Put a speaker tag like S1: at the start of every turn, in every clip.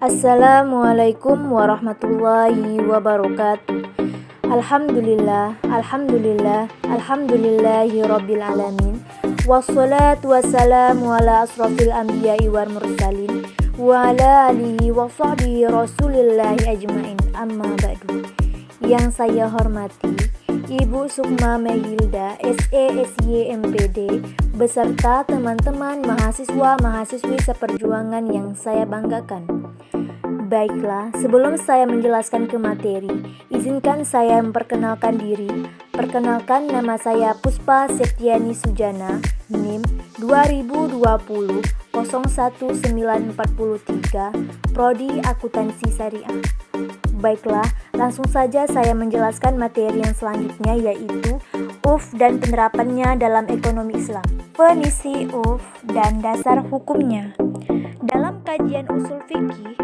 S1: Assalamualaikum warahmatullahi wabarakatuh. Alhamdulillahi rabbil alamin. Wassalatu wassalamu ala asrafil anbiya'i wal mursalin wa ala alihi wa sahbihi rasulillahi ajmain. Amma ba'du. Yang saya hormati Ibu Sukma Megilda, SE, SY, MPD, beserta teman-teman mahasiswa-mahasiswi seperjuangan yang saya banggakan. Baiklah, sebelum saya menjelaskan ke materi, izinkan saya memperkenalkan diri. Perkenalkan, nama saya Puspa Septiani Sujana, NIM 2020 01943, Prodi Akuntansi Syariah. Baiklah, langsung saja saya menjelaskan materi yang selanjutnya, yaitu UF dan penerapannya dalam ekonomi Islam. Definisi UF dan dasar hukumnya. Dalam kajian usul fikih,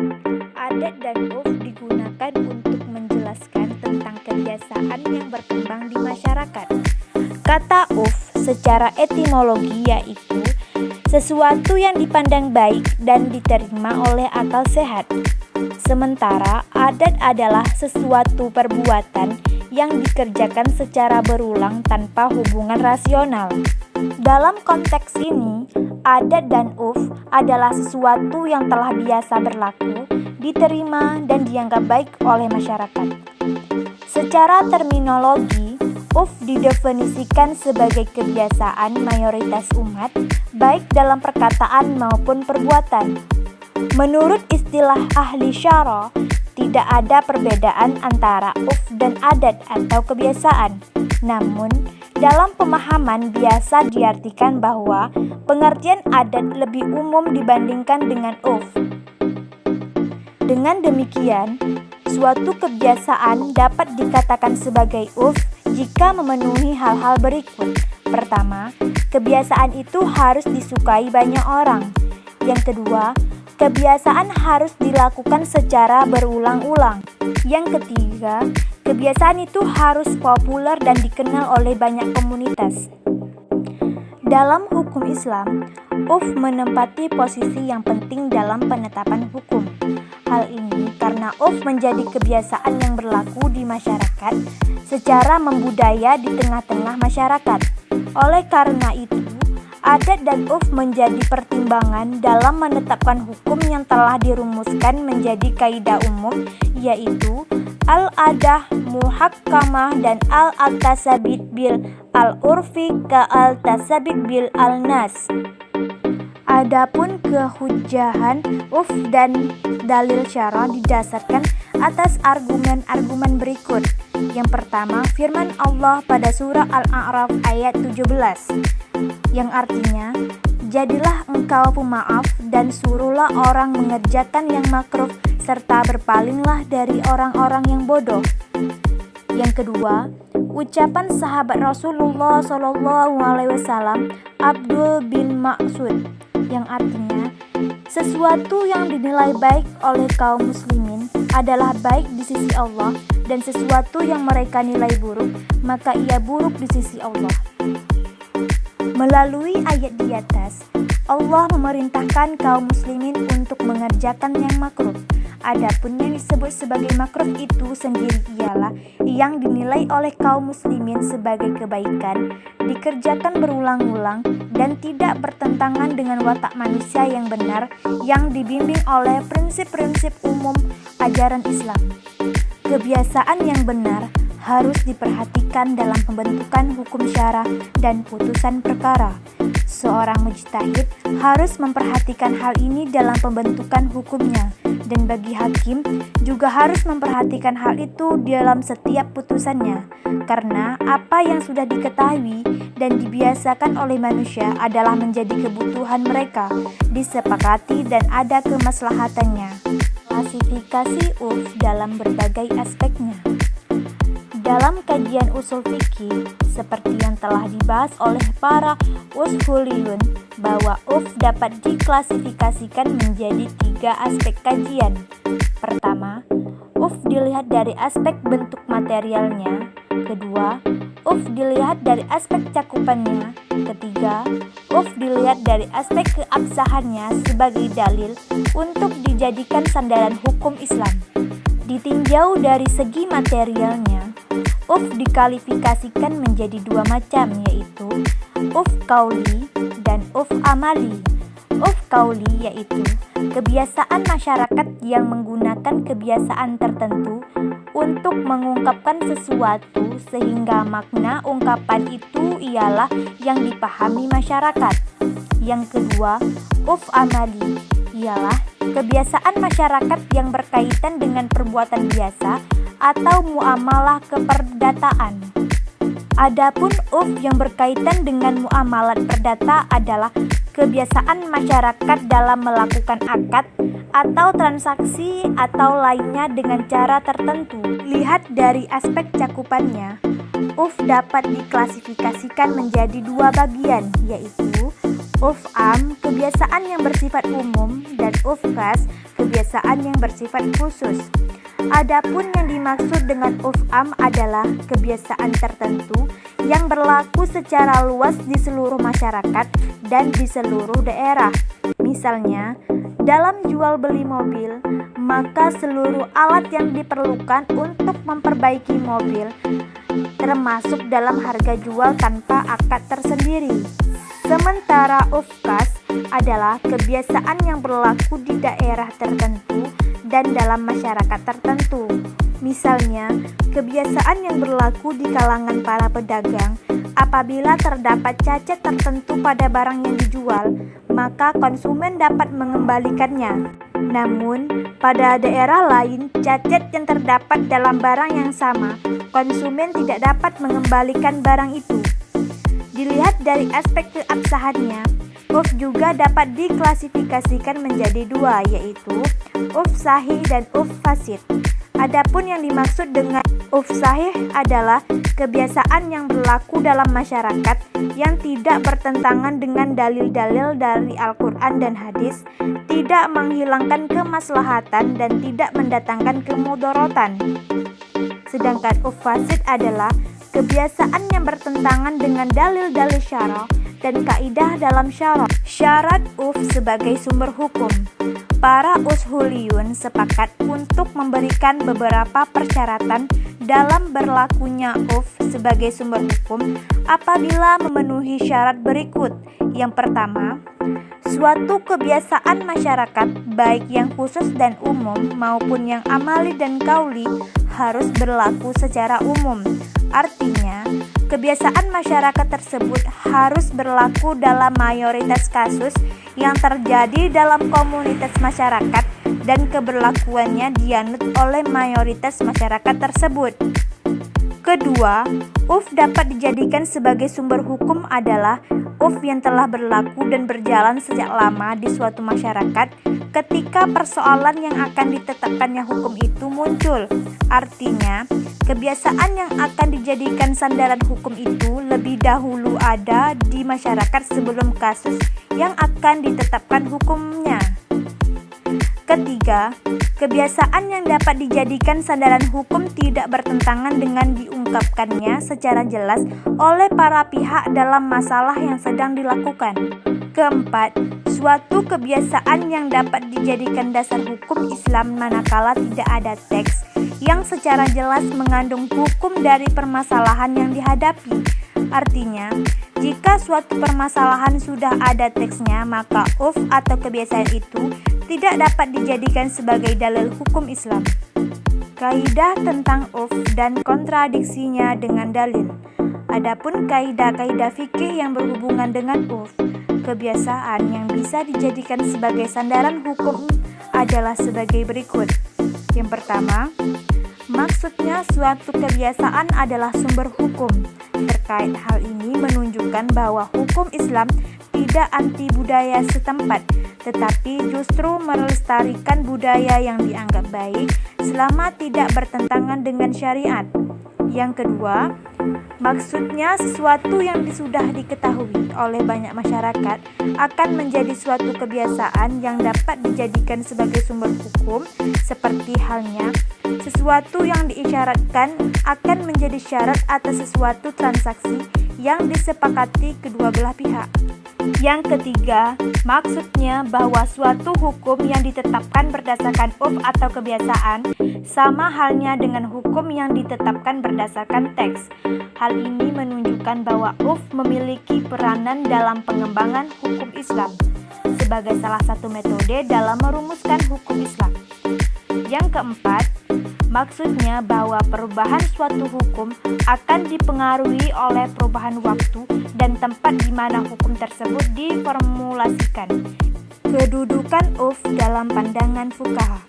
S1: adat dan UF digunakan untuk menjelaskan tentang kebiasaan yang berkembang di masyarakat. Kata UF secara etimologi yaitu sesuatu yang dipandang baik dan diterima oleh akal sehat. Sementara adat adalah sesuatu perbuatan yang dikerjakan secara berulang tanpa hubungan rasional. Dalam konteks ini, adat dan UF adalah sesuatu yang telah biasa berlaku, diterima dan dianggap baik oleh masyarakat. Secara terminologi, UF didefinisikan sebagai kebiasaan mayoritas umat, baik dalam perkataan maupun perbuatan. Menurut istilah ahli syara, tidak ada perbedaan antara UF dan adat atau kebiasaan. Namun, dalam pemahaman biasa diartikan bahwa pengertian adat lebih umum dibandingkan dengan UF. Dengan demikian, suatu kebiasaan dapat dikatakan sebagai UF jika memenuhi hal-hal berikut. Pertama, kebiasaan itu harus disukai banyak orang. Yang kedua, kebiasaan harus dilakukan secara berulang-ulang. Yang ketiga, kebiasaan itu harus populer dan dikenal oleh banyak komunitas. Dalam hukum Islam, UF menempati posisi yang penting dalam penetapan hukum. Hal ini karena UF menjadi kebiasaan yang berlaku di masyarakat secara membudaya di tengah-tengah masyarakat. Oleh karena itu, adat dan UF menjadi pertimbangan dalam menetapkan hukum yang telah dirumuskan menjadi kaidah umum, yaitu al-adah muhakkamah dan al-tasabit bil al-urfi ka al-tasabit bil al-nas. Adapun kehujjahan UF dan dalil syara didasarkan atas argumen-argumen berikut. Yang pertama, firman Allah pada surah Al-A'raf ayat 17, yang artinya, jadilah engkau pemaaf dan suruhlah orang mengerjakan yang makruh serta berpalinglah dari orang-orang yang bodoh. Yang kedua, ucapan sahabat Rasulullah SAW Abdul bin Mas'ud, yang artinya, sesuatu yang dinilai baik oleh kaum muslimin adalah baik di sisi Allah, dan sesuatu yang mereka nilai buruk, maka ia buruk di sisi Allah. Melalui ayat di atas, Allah memerintahkan kaum muslimin untuk mengerjakan yang makruh. Adapun yang disebut sebagai makruh itu sendiri ialah yang dinilai oleh kaum muslimin sebagai kebaikan, dikerjakan berulang-ulang, dan tidak bertentangan dengan watak manusia yang benar yang dibimbing oleh prinsip-prinsip umum ajaran Islam. Kebiasaan yang benar harus diperhatikan dalam pembentukan hukum syara dan putusan perkara. Seorang mujtahid harus memperhatikan hal ini dalam pembentukan hukumnya, dan bagi hakim juga harus memperhatikan hal itu dalam setiap putusannya, karena apa yang sudah diketahui dan dibiasakan oleh manusia adalah menjadi kebutuhan mereka, disepakati dan ada kemaslahatannya. Klasifikasi UF dalam berbagai aspeknya. Dalam kajian usul fikih, seperti yang telah dibahas oleh para ushuliyun, bahwa UF dapat diklasifikasikan menjadi 3 aspek kajian. Pertama, UF dilihat dari aspek bentuk materialnya. Kedua, UF dilihat dari aspek cakupannya. Ketiga, UF dilihat dari aspek keabsahannya sebagai dalil untuk dijadikan sandaran hukum Islam. Ditinjau dari segi materialnya, UF dikalifikasikan menjadi dua macam, yaitu UF qauli dan UF amali. UF qauli yaitu kebiasaan masyarakat yang menggunakan kebiasaan tertentu untuk mengungkapkan sesuatu sehingga makna ungkapan itu ialah yang dipahami masyarakat. Yang kedua, UF amali ialah kebiasaan masyarakat yang berkaitan dengan perbuatan biasa atau muamalah keperdataan. Adapun UF yang berkaitan dengan muamalat perdata adalah kebiasaan masyarakat dalam melakukan akad atau transaksi atau lainnya dengan cara tertentu. Lihat dari aspek cakupannya, UF dapat diklasifikasikan menjadi dua bagian, yaitu UF am, kebiasaan yang bersifat umum, dan UF khas, kebiasaan yang bersifat khusus. Adapun yang dimaksud dengan UF am adalah kebiasaan tertentu yang berlaku secara luas di seluruh masyarakat dan di seluruh daerah. Misalnya, dalam jual beli mobil, maka seluruh alat yang diperlukan untuk memperbaiki mobil termasuk dalam harga jual tanpa akad tersendiri. Sementara UF khas adalah kebiasaan yang berlaku di daerah tertentu dan dalam masyarakat tertentu. Misalnya, kebiasaan yang berlaku di kalangan para pedagang, apabila terdapat cacat tertentu pada barang yang dijual, maka konsumen dapat mengembalikannya. Namun, pada daerah lain, cacat yang terdapat dalam barang yang sama, konsumen tidak dapat mengembalikan barang itu. Dilihat dari aspek keabsahannya, UF juga dapat diklasifikasikan menjadi dua, yaitu UF sahih dan UF fasid. Adapun yang dimaksud dengan UF sahih adalah kebiasaan yang berlaku dalam masyarakat yang tidak bertentangan dengan dalil-dalil dari Al-Quran dan hadis, tidak menghilangkan kemaslahatan dan tidak mendatangkan kemudorotan. Sedangkan UF fasid adalah kebiasaan yang bertentangan dengan dalil-dalil syara dan kaidah dalam syara. Syarat UF sebagai sumber hukum. Para ushuliyun sepakat untuk memberikan beberapa persyaratan dalam berlakunya UF sebagai sumber hukum apabila memenuhi syarat berikut. Yang pertama, suatu kebiasaan masyarakat baik yang khusus dan umum maupun yang amali dan qauli harus berlaku secara umum. Artinya, kebiasaan masyarakat tersebut harus berlaku dalam mayoritas kasus yang terjadi dalam komunitas masyarakat dan keberlakuannya dianut oleh mayoritas masyarakat tersebut. Kedua, UF dapat dijadikan sebagai sumber hukum adalah UF yang telah berlaku dan berjalan sejak lama di suatu masyarakat ketika persoalan yang akan ditetapkannya hukum itu muncul. Artinya, kebiasaan yang akan dijadikan sandaran hukum itu lebih dahulu ada di masyarakat sebelum kasus yang akan ditetapkan hukumnya. Ketiga, kebiasaan yang dapat dijadikan sandaran hukum tidak bertentangan dengan diungkapkannya secara jelas oleh para pihak dalam masalah yang sedang dilakukan. Keempat, suatu kebiasaan yang dapat dijadikan dasar hukum Islam manakala tidak ada teks yang secara jelas mengandung hukum dari permasalahan yang dihadapi. Artinya, jika suatu permasalahan sudah ada teksnya, maka UF atau kebiasaan itu tidak dapat dijadikan sebagai dalil hukum Islam. Kaidah tentang UF dan kontradiksinya dengan dalil. Adapun kaidah-kaidah fikih yang berhubungan dengan UF, kebiasaan yang bisa dijadikan sebagai sandaran hukum adalah sebagai berikut. Yang pertama, maksudnya suatu kebiasaan adalah sumber hukum. Terkait hal ini menunjukkan bahwa hukum Islam tidak anti budaya setempat, tetapi justru melestarikan budaya yang dianggap baik selama tidak bertentangan dengan syariat. Yang kedua, maksudnya sesuatu yang sudah diketahui oleh banyak masyarakat akan menjadi suatu kebiasaan yang dapat dijadikan sebagai sumber hukum, seperti halnya sesuatu yang diisyaratkan akan menjadi syarat atas sesuatu transaksi yang disepakati kedua belah pihak. Yang ketiga, maksudnya bahwa suatu hukum yang ditetapkan berdasarkan urf atau kebiasaan sama halnya dengan hukum yang ditetapkan berdasarkan teks. Hal ini menunjukkan bahwa urf memiliki peranan dalam pengembangan hukum Islam sebagai salah satu metode dalam merumuskan hukum Islam. Yang keempat, maksudnya bahwa perubahan suatu hukum akan dipengaruhi oleh perubahan waktu dan tempat di mana hukum tersebut diformulasikan. Kedudukan urf dalam pandangan fuqaha.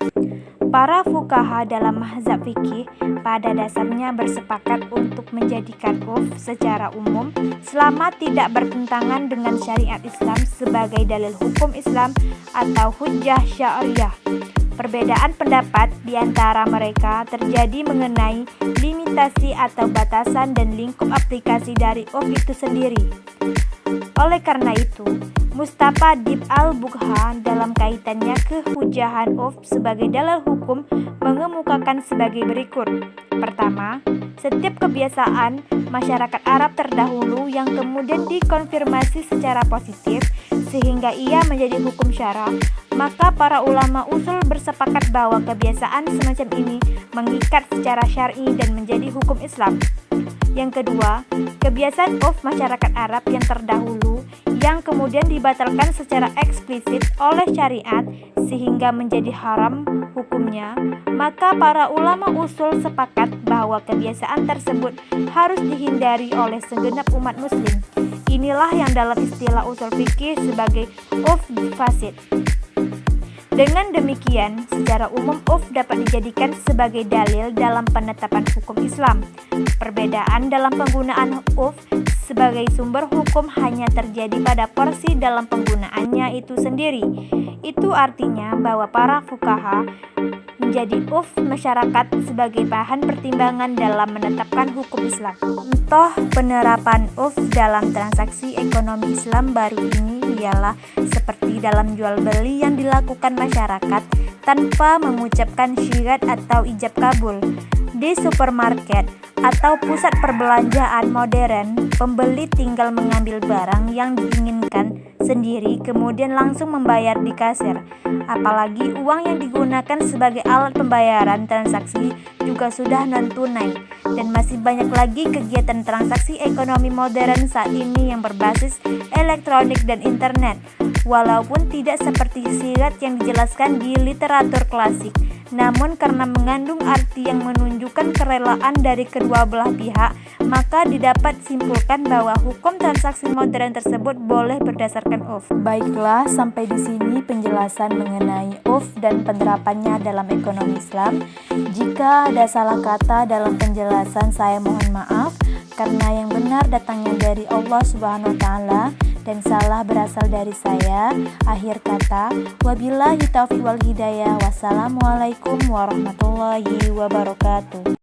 S1: Para fuqaha dalam mazhab fikih pada dasarnya bersepakat untuk menjadikan urf secara umum selama tidak bertentangan dengan syariat Islam sebagai dalil hukum Islam atau hujjah syariah. Perbedaan pendapat di antara mereka terjadi mengenai limitasi atau batasan dan lingkup aplikasi dari urf itu sendiri. Oleh karena itu, Mustafa Dib al-Bugha dalam kaitannya kehujahan urf sebagai dalil hukum mengemukakan sebagai berikut. Pertama, setiap kebiasaan masyarakat Arab terdahulu yang kemudian dikonfirmasi secara positif sehingga ia menjadi hukum syara, maka para ulama usul bersepakat bahwa kebiasaan semacam ini mengikat secara syar'i dan menjadi hukum Islam. Yang kedua, kebiasaan urf masyarakat Arab yang terdahulu yang kemudian dibatalkan secara eksplisit oleh syariat sehingga menjadi haram hukumnya, maka para ulama usul sepakat bahwa kebiasaan tersebut harus dihindari oleh segenap umat muslim. Inilah yang dalam istilah usul fikih sebagai urf fasid. Dengan demikian, secara umum urf dapat dijadikan sebagai dalil dalam penetapan hukum Islam. Perbedaan dalam penggunaan urf sebagai sumber hukum hanya terjadi pada porsi dalam penggunaannya itu sendiri. Itu artinya bahwa para fuqaha menjadi urf masyarakat sebagai bahan pertimbangan dalam menetapkan hukum Islam. Contoh penerapan urf dalam transaksi ekonomi Islam baru ini ialah seperti dalam jual beli yang dilakukan masyarakat tanpa mengucapkan syirat atau ijab kabul. Di supermarket atau pusat perbelanjaan modern, pembeli tinggal mengambil barang yang diinginkan sendiri kemudian langsung membayar di kasir. Apalagi uang yang digunakan sebagai alat pembayaran transaksi juga sudah non-tunai. Dan masih banyak lagi kegiatan transaksi ekonomi modern saat ini yang berbasis elektronik dan internet. Walaupun tidak seperti syirat yang dijelaskan di literatur klasik, namun karena mengandung arti yang menunjukkan kerelaan dari kedua belah pihak, maka didapat simpulkan bahwa hukum transaksi modern tersebut boleh berdasarkan urf. Baiklah, sampai di sini penjelasan mengenai urf dan penerapannya dalam ekonomi Islam. Jika ada salah kata dalam penjelasan, saya mohon maaf karena yang benar datangnya dari Allah Subhanahu wa taala dan salah berasal dari saya. Akhir kata, wabillahi taufiq wal hidayah. Wassalamualaikum warahmatullahi wabarakatuh.